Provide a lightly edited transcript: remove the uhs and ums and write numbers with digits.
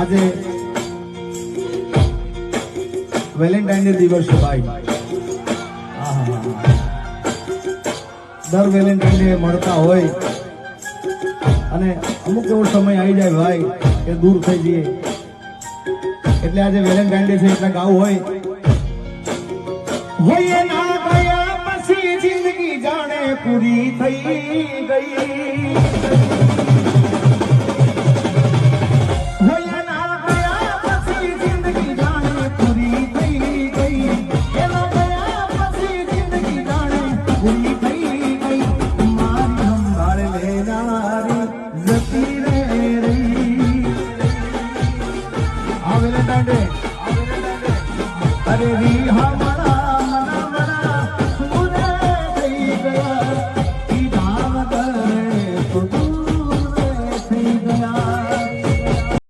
આજે Valentine day દિવસ છે ભાઈ. દર વેલેન્ટાઇન ડે મળતા હોય અને અમુક એવો સમય આવી જાય ભાઈ કે દૂર થઈ જઈએ, એટલે આજે વેલેન્ટાઇન ડે છે એટલે ગાવું હોય ના ગયા પછી જિંદગી જાણે પૂરી થઈ ગઈ. अरे री हम